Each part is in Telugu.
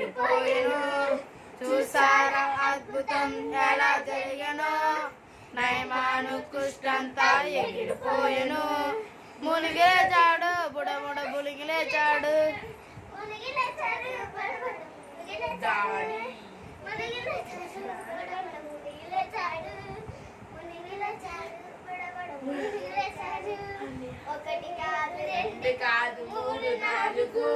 ఎగిరిపోయెను. చూసారా అద్భుతం ఎలా జరిగెనో, నయమాను కుష్టంతా ఎగిరిపోయెను. మునిగేచాడు బుడబుడ బులిగిలేచాడు, ఒకటి కాదు రెండు కాదు మూడు నాలుగు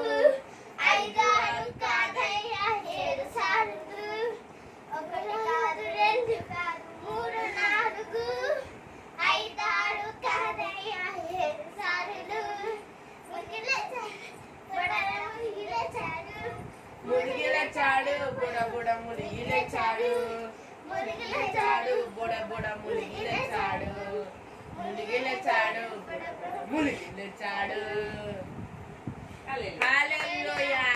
ఐదు ఆరు కాదయ్యా ఏడు సార్లు. ఒకటి కాదు రెండు కాదు మూడు నాలుగు ఐదు ఆరు కాదయ్యా ఏడు సార్లు. మునిగిలేచాడు బుడబుడ మునిగిలేచాడు, మునిగిలేచాడు బుడబుడ మునిగిలేచాడు, మునిగిలేచాడు మునిగిలేచాడు. హల్లెలూయా.